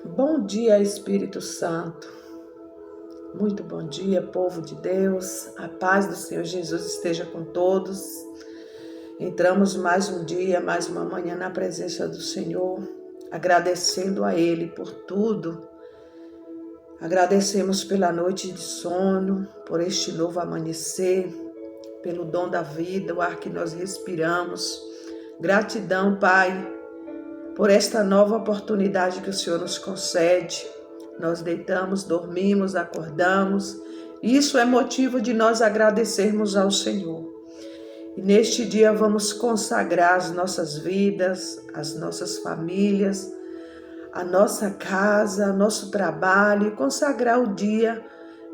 Bom dia, Espírito Santo. Muito bom dia, povo de Deus. A paz do Senhor Jesus esteja com todos. Entramos mais um dia, mais uma manhã na presença do Senhor, agradecendo a Ele por tudo. Agradecemos pela noite de sono, por este novo amanhecer, pelo dom da vida, o ar que nós respiramos. Gratidão, Pai, por esta nova oportunidade que o Senhor nos concede. Nós deitamos, dormimos, acordamos. Isso é motivo de nós agradecermos ao Senhor. E neste dia vamos consagrar as nossas vidas, as nossas famílias, a nossa casa, nosso trabalho, e consagrar o dia.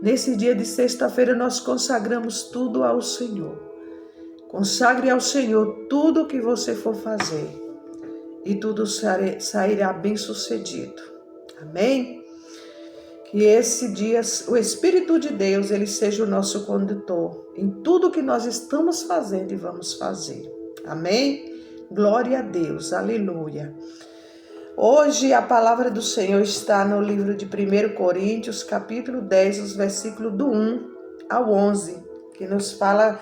Nesse dia de sexta-feira nós consagramos tudo ao Senhor. Consagre ao Senhor tudo o que você for fazer e tudo sairá bem sucedido. Amém? Que esse dia, o Espírito de Deus, ele seja o nosso condutor em tudo que nós estamos fazendo e vamos fazer. Amém? Glória a Deus, aleluia. Hoje a palavra do Senhor está no livro de 1 Coríntios, capítulo 10, os versículos do 1 ao 11, que nos fala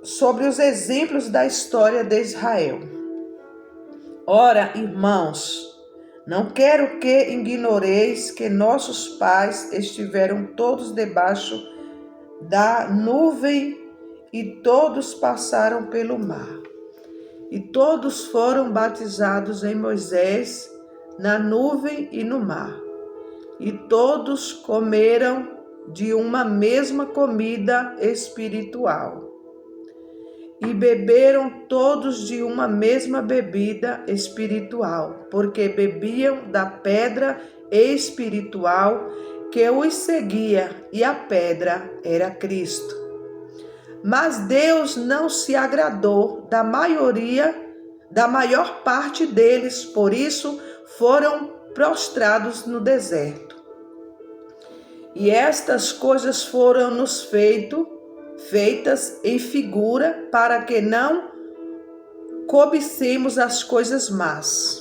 sobre os exemplos da história de Israel. Ora, irmãos, não quero que ignoreis que nossos pais estiveram todos debaixo da nuvem e todos passaram pelo mar. E todos foram batizados em Moisés, na nuvem e no mar. E todos comeram de uma mesma comida espiritual. E beberam todos de uma mesma bebida espiritual, porque bebiam da pedra espiritual que os seguia, e a pedra era Cristo. Mas Deus não se agradou da maior parte deles, por isso foram prostrados no deserto. E estas coisas foram-nos feitas em figura, para que não cobicemos as coisas más,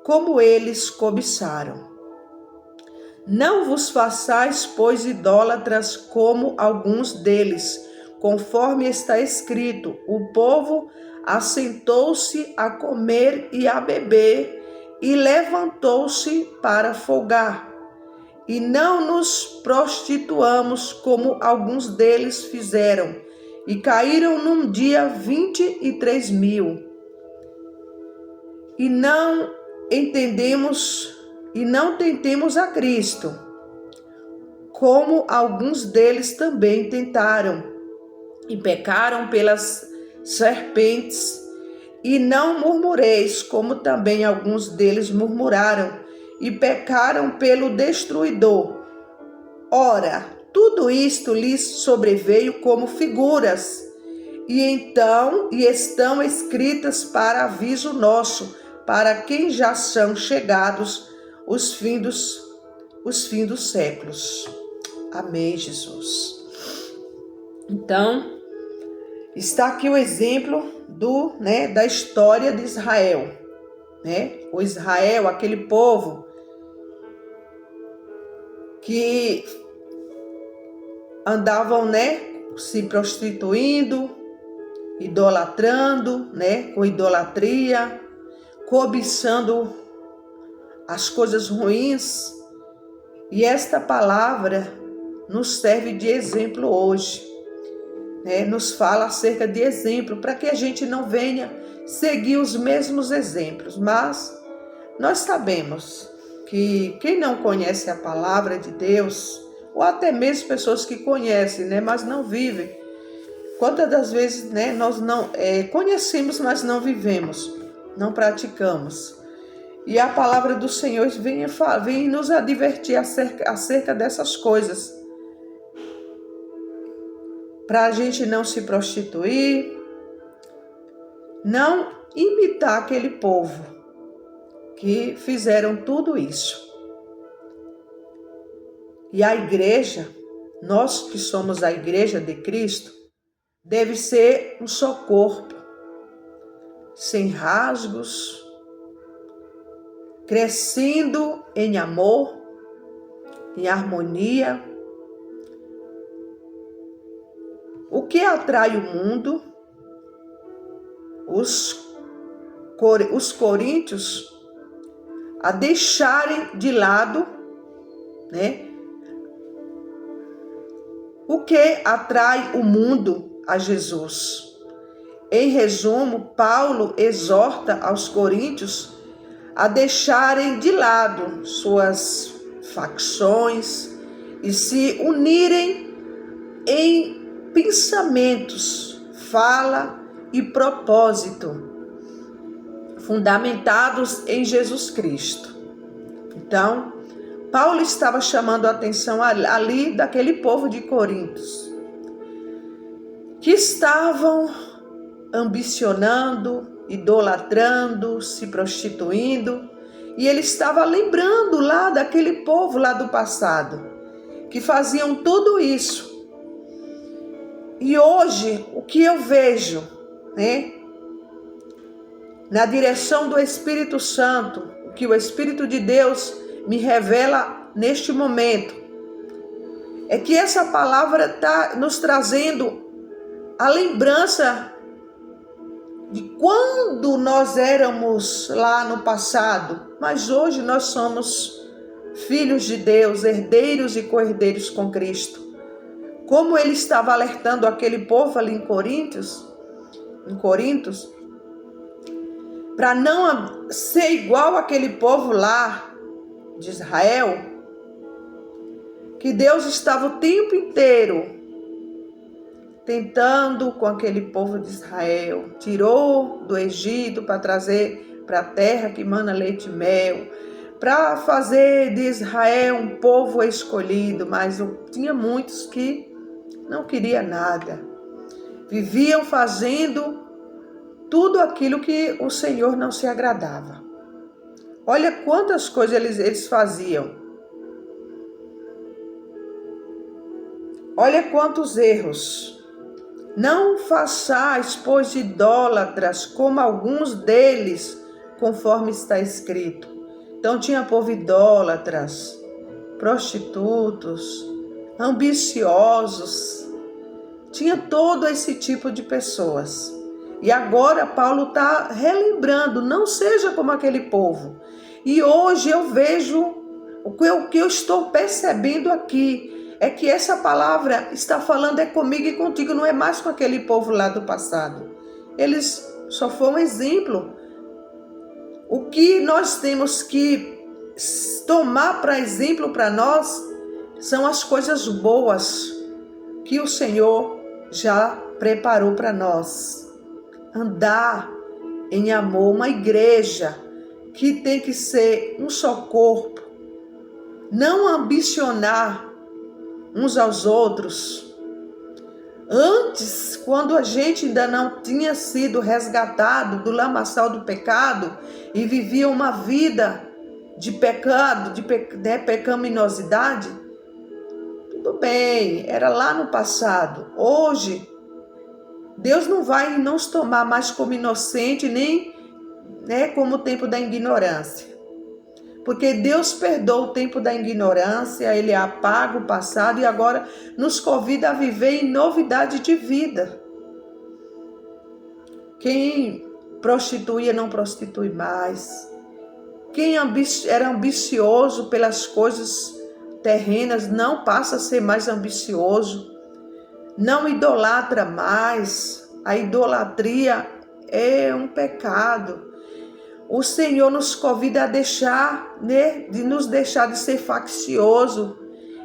como eles cobiçaram. Não vos façais, pois, idólatras como alguns deles, conforme está escrito: o povo assentou-se a comer e a beber, e levantou-se para folgar. E não nos prostituamos como alguns deles fizeram, e caíram num dia 23.000. E não tentemos a Cristo, como alguns deles também tentaram, e pecaram pelas serpentes. E não murmureis, como também alguns deles murmuraram, e pecaram pelo destruidor. Ora, tudo isto lhes sobreveio como figuras, e estão escritas para aviso nosso, para quem já são chegados os fins dos séculos. Amém, Jesus. Então, está aqui o exemplo da história de Israel. O Israel, aquele povo que andavam, se prostituindo, idolatrando, com idolatria, cobiçando as coisas ruins. E esta palavra nos serve de exemplo hoje, nos fala acerca de exemplo, para que a gente não venha seguir os mesmos exemplos. Mas nós sabemos que quem não conhece a palavra de Deus, ou até mesmo pessoas que conhecem, mas não vivem, quantas das vezes nós não conhecemos, mas não vivemos, não praticamos. E a palavra do Senhor vem nos advertir acerca dessas coisas, para a gente não se prostituir, não imitar aquele povo que fizeram tudo isso. E a igreja, nós que somos a igreja de Cristo, deve ser um só corpo, sem rasgos, crescendo em amor, em harmonia. O que atrai o mundo? Os coríntios a deixarem de lado, né? O que atrai o mundo a Jesus? Em resumo, Paulo exorta aos coríntios a deixarem de lado suas facções e se unirem em pensamentos, fala e propósito, fundamentados em Jesus Cristo. Então, Paulo estava chamando a atenção ali daquele povo de Coríntios, que estavam ambicionando, idolatrando, se prostituindo, e ele estava lembrando lá daquele povo lá do passado, que faziam tudo isso. E hoje, o que eu vejo, né, na direção do Espírito Santo, o que o Espírito de Deus me revela neste momento, é que essa palavra está nos trazendo a lembrança de quando nós éramos lá no passado, mas hoje nós somos filhos de Deus, herdeiros e co-herdeiros com Cristo. Como ele estava alertando aquele povo ali em Corintos, para não ser igual aquele povo lá de Israel, que Deus estava o tempo inteiro tentando com aquele povo de Israel, tirou do Egito para trazer para a terra que mana leite e mel, para fazer de Israel um povo escolhido, mas tinha muitos que não queriam nada, viviam fazendo tudo aquilo que o Senhor não se agradava. Olha quantas coisas eles faziam. Olha quantos erros. Não façais, pois, idólatras, como alguns deles, conforme está escrito. Então tinha povo idólatras, prostitutos, ambiciosos. Tinha todo esse tipo de pessoas. E agora Paulo está relembrando, não seja como aquele povo. E hoje eu vejo, o que eu estou percebendo aqui, é que essa palavra está falando comigo e contigo, não é mais com aquele povo lá do passado. Eles só foram um exemplo. O que nós temos que tomar para exemplo para nós são as coisas boas que o Senhor já preparou para nós. Andar em amor, uma igreja que tem que ser um só corpo, não ambicionar uns aos outros. Antes, quando a gente ainda não tinha sido resgatado do lamaçal do pecado e vivia uma vida de pecado, de pecaminosidade, tudo bem, era lá no passado. Hoje, Deus não vai nos tomar mais como inocente, nem como o tempo da ignorância. Porque Deus perdoa o tempo da ignorância, Ele apaga o passado e agora nos convida a viver em novidade de vida. Quem prostituía não prostitui mais. Quem era ambicioso pelas coisas terrenas não passa a ser mais ambicioso. Não idolatra mais. A idolatria é um pecado. O Senhor nos convida a de nos deixar de ser faccioso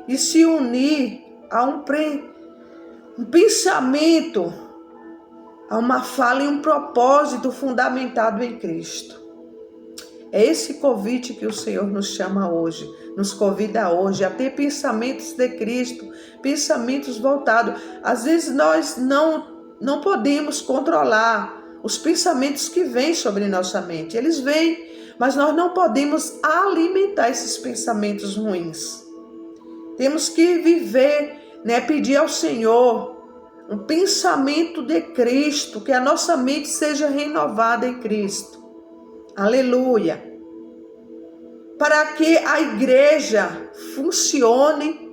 e se unir a um pensamento, a uma fala e um propósito fundamentado em Cristo. É esse convite que o Senhor nos chama hoje, nos convida hoje a ter pensamentos de Cristo, pensamentos voltados. Às vezes nós não podemos controlar os pensamentos que vêm sobre nossa mente. Eles vêm, mas nós não podemos alimentar esses pensamentos ruins. Temos que viver, pedir ao Senhor um pensamento de Cristo, que a nossa mente seja renovada em Cristo. Aleluia! para que a igreja funcione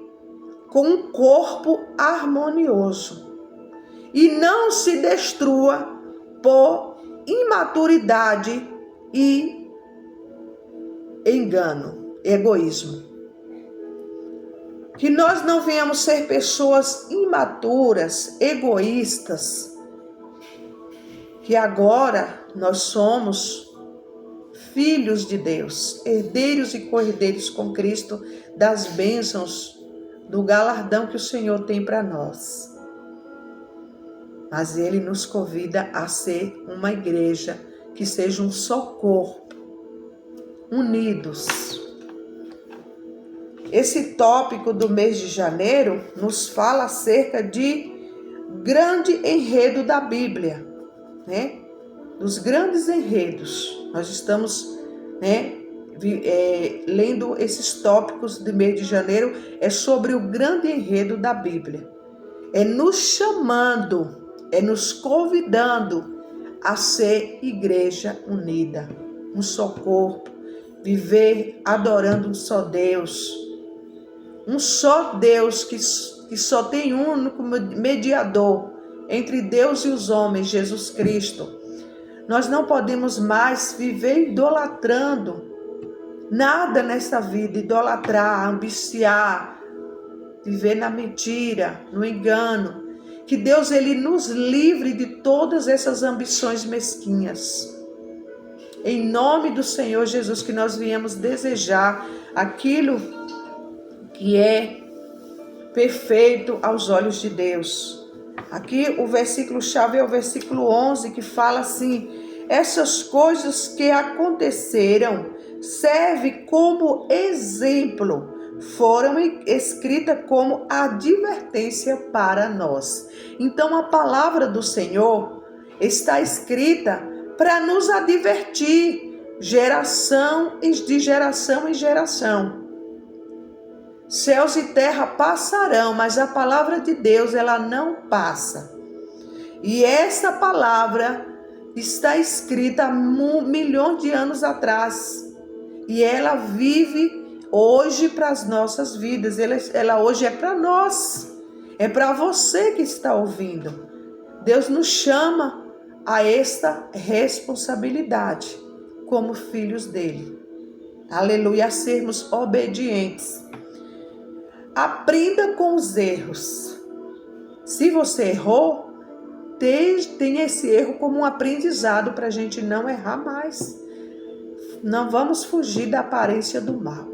com um corpo harmonioso e não se destrua por imaturidade e engano, egoísmo. Que nós não venhamos ser pessoas imaturas, egoístas, que agora nós somos filhos de Deus, herdeiros e co-herdeiros com Cristo das bênçãos, do galardão que o Senhor tem para nós. Mas Ele nos convida a ser uma igreja que seja um só corpo, unidos. Esse tópico do mês de janeiro nos fala acerca de grande enredo da Bíblia, né? Dos grandes enredos. Nós estamos, lendo esses tópicos do mês de janeiro, é sobre o grande enredo da Bíblia. É nos chamando, é nos convidando a ser igreja unida, um só corpo, viver adorando um só Deus. Um só Deus que só tem um único mediador entre Deus e os homens, Jesus Cristo. Nós não podemos mais viver idolatrando nada nessa vida, idolatrar, ambiciar, viver na mentira, no engano. Que Deus ele nos livre de todas essas ambições mesquinhas. Em nome do Senhor Jesus, que nós viemos desejar aquilo que é perfeito aos olhos de Deus. Aqui o versículo-chave é o versículo 11, que fala assim: essas coisas que aconteceram servem como exemplo, foram escritas como advertência para nós. Então a palavra do Senhor está escrita para nos advertir, geração de geração em geração. Céus e terra passarão, mas a palavra de Deus, ela não passa. E essa palavra está escrita há milhões de anos atrás. E ela vive hoje para as nossas vidas. Ela hoje é para nós. É para você que está ouvindo. Deus nos chama a esta responsabilidade como filhos dele. Aleluia, a sermos obedientes. Aprenda com os erros. Se você errou, tenha esse erro como um aprendizado para a gente não errar mais. Não vamos fugir da aparência do mal.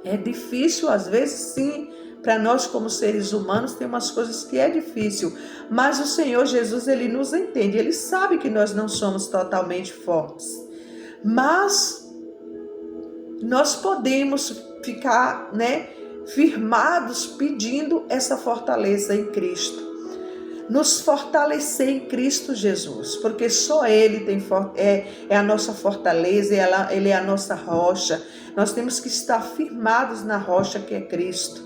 É difícil, às vezes sim, para nós como seres humanos tem umas coisas que é difícil. Mas o Senhor Jesus, ele nos entende. Ele sabe que nós não somos totalmente fortes. Mas nós podemos ficar, firmados pedindo essa fortaleza em Cristo. Nos fortalecer em Cristo Jesus, porque só Ele é a nossa fortaleza, Ele é a nossa rocha. Nós temos que estar firmados na rocha que é Cristo.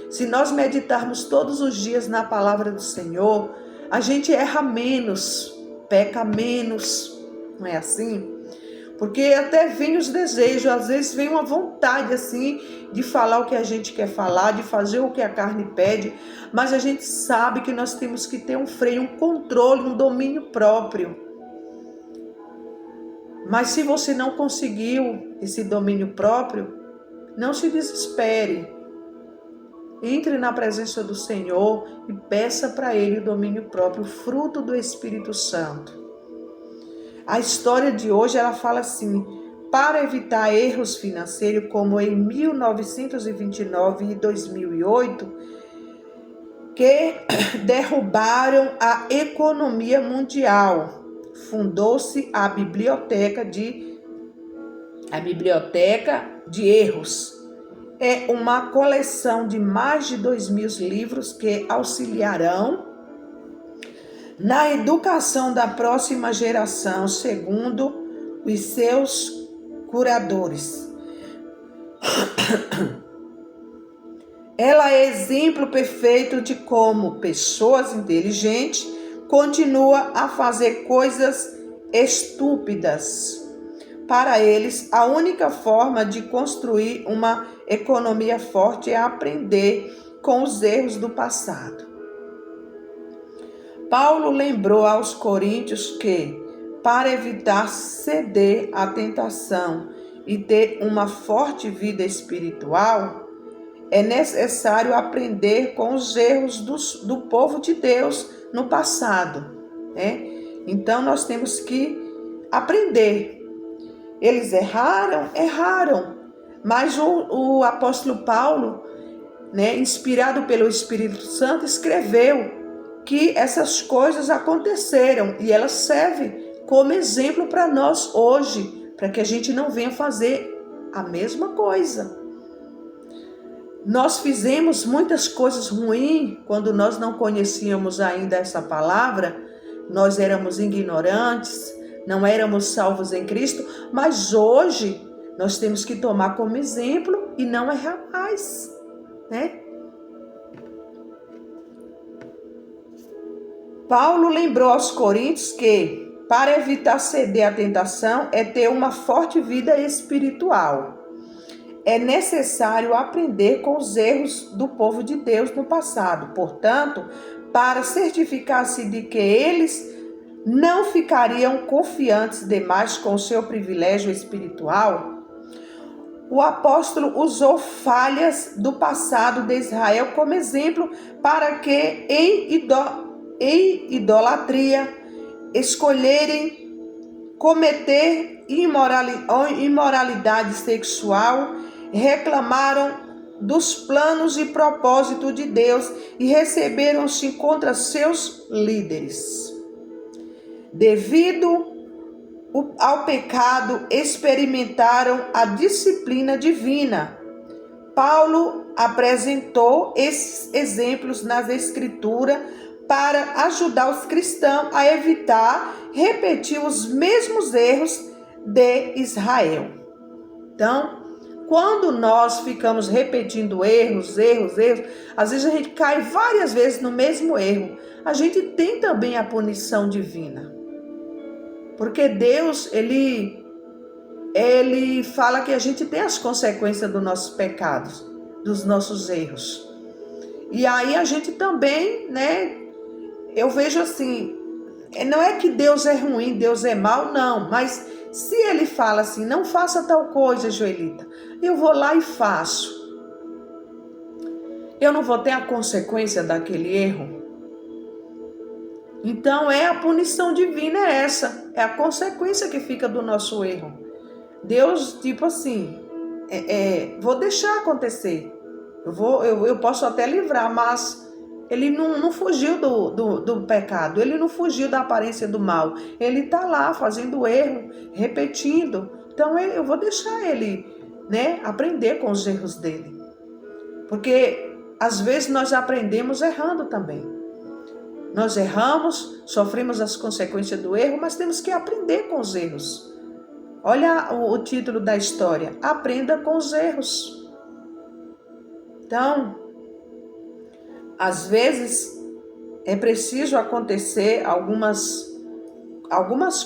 Se nós meditarmos todos os dias na palavra do Senhor, a gente erra menos, peca menos, não é assim? Porque até vem os desejos, às vezes vem uma vontade assim de falar o que a gente quer falar, de fazer o que a carne pede, mas a gente sabe que nós temos que ter um freio, um controle, um domínio próprio. Mas se você não conseguiu esse domínio próprio, não se desespere. Entre na presença do Senhor e peça para Ele o domínio próprio, o fruto do Espírito Santo. A história de hoje, ela fala assim: para evitar erros financeiros como em 1929 e 2008, que derrubaram a economia mundial, fundou-se a Biblioteca de Erros. É uma coleção de mais de 2.000 livros que auxiliarão na educação da próxima geração, segundo os seus curadores. Ela é exemplo perfeito de como pessoas inteligentes continuam a fazer coisas estúpidas Para eles, a única forma de construir uma economia forte é aprender com os erros do passado. Paulo lembrou aos coríntios que, para evitar ceder à tentação e ter uma forte vida espiritual, é necessário aprender com os erros do povo de Deus no passado, né? Então nós temos que aprender. Eles erraram, mas o apóstolo Paulo, né, inspirado pelo Espírito Santo, escreveu que essas coisas aconteceram e elas servem como exemplo para nós hoje, para que a gente não venha fazer a mesma coisa. Nós fizemos muitas coisas ruins quando nós não conhecíamos ainda essa palavra, nós éramos ignorantes, não éramos salvos em Cristo, mas hoje nós temos que tomar como exemplo e não errar mais, né? Paulo lembrou aos coríntios que, para evitar ceder à tentação, é ter uma forte vida espiritual. É necessário aprender com os erros do povo de Deus no passado. Portanto, para certificar-se de que eles não ficariam confiantes demais com o seu privilégio espiritual, o apóstolo usou falhas do passado de Israel como exemplo para que em idolatria escolherem cometer imoralidade sexual, reclamaram dos planos e propósitos de Deus e receberam-se contra seus líderes. Devido ao pecado, experimentaram a disciplina divina. Paulo apresentou esses exemplos nas Escrituras para ajudar os cristãos a evitar repetir os mesmos erros de Israel. Então, quando nós ficamos repetindo erros, às vezes a gente cai várias vezes no mesmo erro. A gente tem também a punição divina. Porque Deus, ele fala que a gente tem as consequências dos nossos pecados, dos nossos erros. E aí a gente também, né, eu vejo assim, não é que Deus é ruim, Deus é mau, não, mas se ele fala assim, não faça tal coisa, Joelita, eu vou lá e faço. Eu não vou ter a consequência daquele erro? Então a punição divina é essa, é a consequência que fica do nosso erro. Deus, tipo assim, vou deixar acontecer, eu posso até livrar, mas ele não fugiu do pecado, ele não fugiu da aparência do mal, ele está lá fazendo erro, repetindo, então eu vou deixar ele, né, aprender com os erros dele, porque às vezes nós aprendemos errando também. Nós erramos, sofremos as consequências do erro, mas temos que aprender com os erros. Olha o título da história, aprenda com os erros. Então, às vezes é preciso acontecer algumas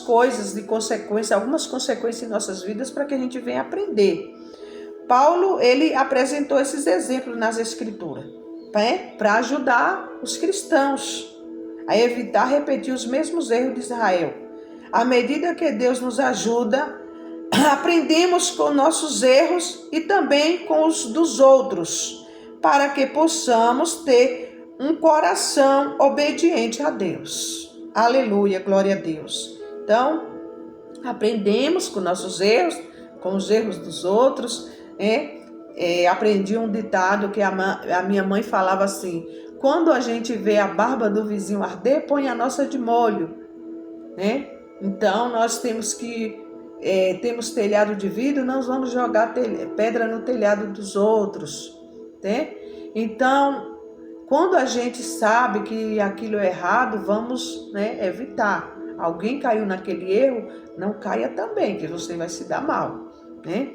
coisas de consequência, algumas consequências em nossas vidas para que a gente venha aprender. Paulo, ele apresentou esses exemplos nas Escrituras, para ajudar os cristãos a evitar repetir os mesmos erros de Israel. À medida que Deus nos ajuda, aprendemos com nossos erros e também com os dos outros, para que possamos ter um coração obediente a Deus. Aleluia, glória a Deus. Então, aprendemos com nossos erros, com os erros dos outros. Aprendi um ditado que a minha mãe falava assim: quando a gente vê a barba do vizinho arder, põe a nossa de molho, né? Então nós temos telhado de vidro, nós vamos jogar pedra no telhado dos outros, né? Então, quando a gente sabe que aquilo é errado, vamos, né, evitar. Alguém caiu naquele erro, não caia também, que você vai se dar mal, né?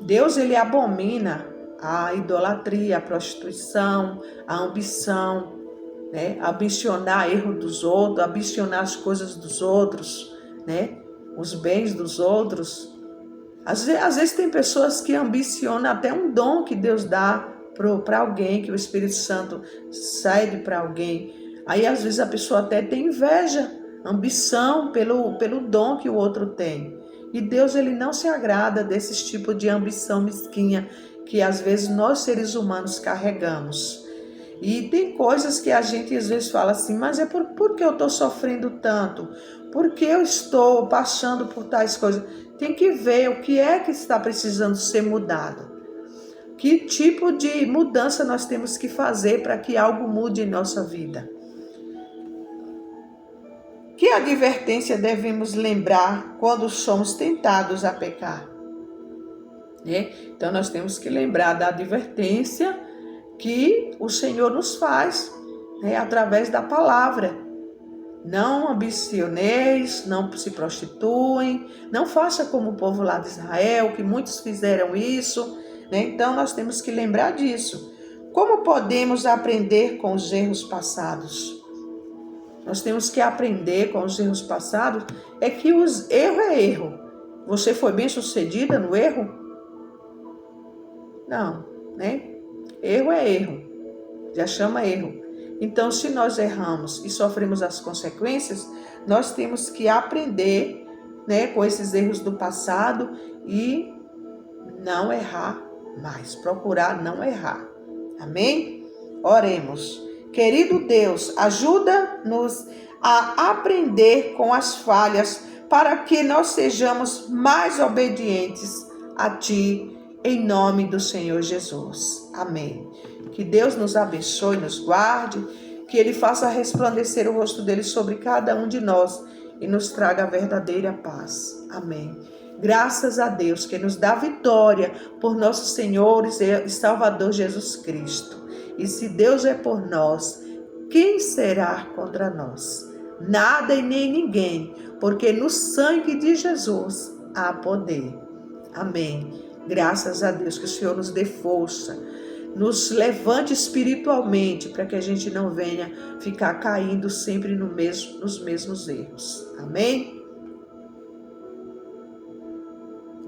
Deus, ele abomina a idolatria, a prostituição, a ambição, né? Ambicionar erro dos outros, ambicionar as coisas dos outros, né? Os bens dos outros. Às vezes tem pessoas que ambicionam até um dom que Deus dá para alguém, que o Espírito Santo cede para alguém. Aí às vezes a pessoa até tem inveja, ambição pelo dom que o outro tem. E Deus, ele não se agrada desse tipo de ambição mesquinha que às vezes nós seres humanos carregamos. E tem coisas que a gente às vezes fala assim, mas é por que eu estou sofrendo tanto? Por que eu estou passando por tais coisas? Tem que ver o que é que está precisando ser mudado. Que tipo de mudança nós temos que fazer para que algo mude em nossa vida? Que advertência devemos lembrar quando somos tentados a pecar? Então nós temos que lembrar da advertência que o Senhor nos faz, através da palavra. Não ambicioneis, não se prostituem, não faça como o povo lá de Israel, que muitos fizeram isso. Então nós temos que lembrar disso. Como podemos aprender com os erros passados? Nós temos que aprender com os erros passados, é que erro é erro. Você foi bem sucedida no erro? Não, Erro é erro, já chama erro. Então, se nós erramos e sofremos as consequências, nós temos que aprender, com esses erros do passado e não errar mais, procurar não errar. Amém? Oremos. Querido Deus, ajuda-nos a aprender com as falhas para que nós sejamos mais obedientes a Ti, em nome do Senhor Jesus. Amém. Que Deus nos abençoe, nos guarde, que Ele faça resplandecer o rosto dEle sobre cada um de nós e nos traga a verdadeira paz. Amém. Graças a Deus que nos dá vitória por nosso Senhor e Salvador Jesus Cristo. E se Deus é por nós, quem será contra nós? Nada e nem ninguém, porque no sangue de Jesus há poder. Amém. Graças a Deus, que o Senhor nos dê força, nos levante espiritualmente, para que a gente não venha ficar caindo sempre nos mesmos erros. Amém?